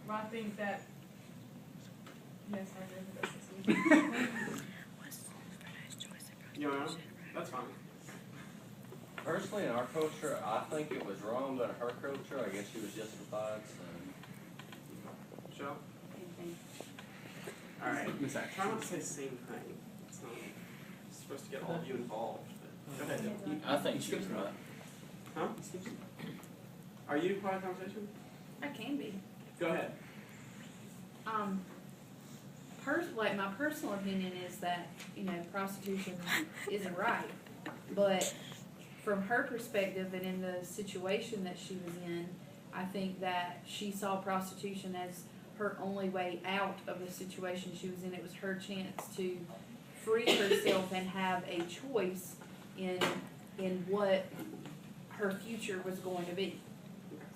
I think that, yes, I agree with this. You know, that's fine. Personally, in our culture, I think it was wrong, but in her culture, I guess she was justified, so. Michelle? Anything. Alright. Miss Atkins. Try not to say the same thing. It's not supposed to get all of you involved. But go ahead, Dylan. I think she was right. Huh? Are you part of the conversation? I can be. Go ahead. Like my personal opinion is that, you know, prostitution isn't right. But from her perspective and in the situation that she was in, I think that she saw prostitution as her only way out of the situation she was in. It was her chance to free herself and have a choice in what her future was going to be,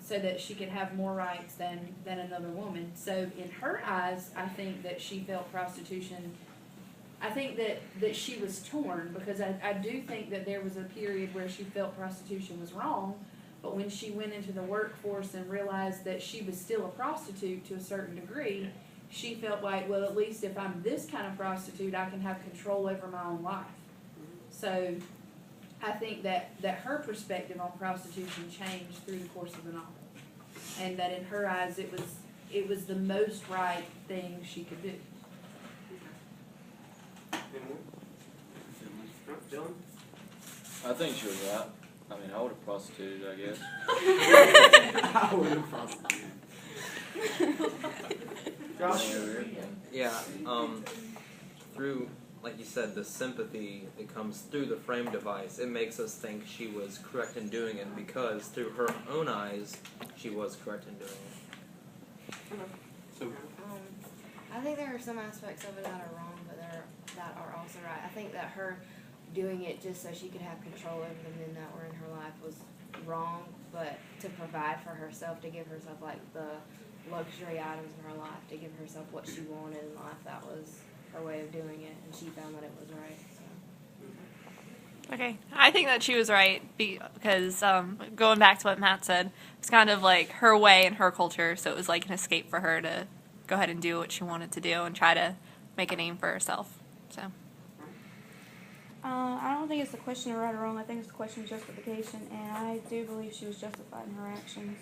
so that she could have more rights than another woman. So in her eyes, I think that she felt prostitution, I think that she was torn, because I do think that there was a period where she felt prostitution was wrong, but when she went into the workforce and realized that she was still a prostitute to a certain degree, she felt like, well, at least if I'm this kind of prostitute, I can have control over my own life. So I think that her perspective on prostitution changed through the course of the novel, and that in her eyes it was the most right thing she could do. Anyone? No, Dylan? I think she was right. I mean, I would have prostituted, I guess. I would have prostituted. Josh? Yeah, through, like you said, the sympathy that comes through the frame device, it makes us think she was correct in doing it, because through her own eyes, she was correct in doing it. So, I think there are some aspects of it that are wrong, but that are also right. I think that her doing it just so she could have control over the men that were in her life was wrong, but to provide for herself, to give herself like the luxury items in her life, to give herself what she wanted in life, that was her way of doing it, and she found that it was right. So. Okay, I think that she was right because going back to what Matt said, it's kind of like her way and her culture, so it was like an escape for her to go ahead and do what she wanted to do and try to make a name for herself. So. I don't think it's a question of right or wrong. I think it's a question of justification, and I do believe she was justified in her actions.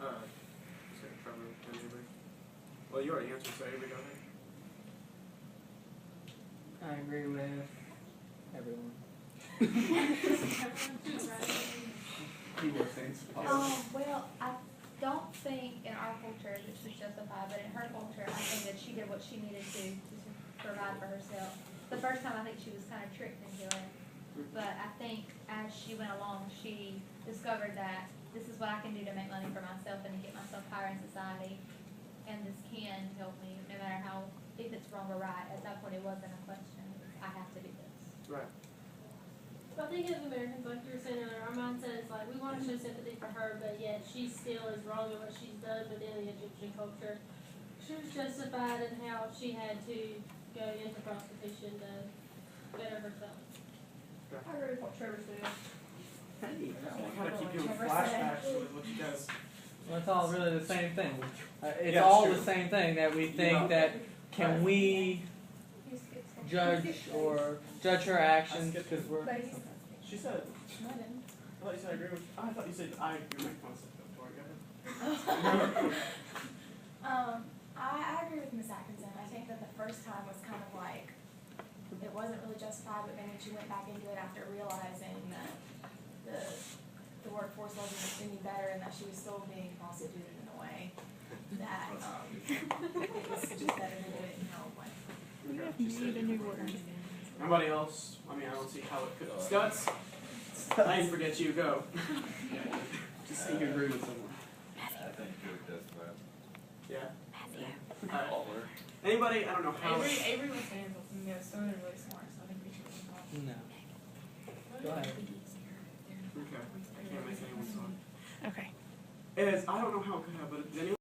alright, say Trevor and Avery. Well, you already answered, so Avery, go ahead. I agree with everyone. Well, I don't think in our culture that she's justified, but in her culture, I think that she did what she needed to provide for herself. The first time, I think she was kind of tricked into it, but I think as she went along, she discovered that this is what I can do to make money for myself and to get myself higher in society, and this can help me, no matter how, if it's wrong or right. At that point, it wasn't a question. I have to do this. Right. I think as Americans, like you were saying earlier, our mindset is like, we want to show sympathy for her, but yet she still is wrong in what she's done within the Egyptian culture. She was justified in how she had to go into prostitution to better herself. I agree with what Trevor said. Hey, I gotta keep doing flashbacks with what you guys. Well, it's all really the same thing. It's Yeah, all true. the same thing that we think that can we judge or judge her actions because we're. She said. I thought you said I agree with. I thought you said I agree with my concept. Victoria, go ahead. I agree with Miss Atkinson. I think that the first time was kind of like, it wasn't really justified, but then when she went back into it after realizing that the workforce wasn't any better and that she was still being prostituted in a way, that it was just better to do it in her own way. Nobody else? I mean, I don't see how it could. Stutz? I didn't forget you. Go. Just think you agree with someone. I think she was justified. Yeah? Alright. Anybody? I don't know how. Avery was saying something, yeah, so they're really smart, so I think we should listen to them. No. Go ahead. Okay. I can't make anyone talk. Okay. I don't know how it could have, but does anyone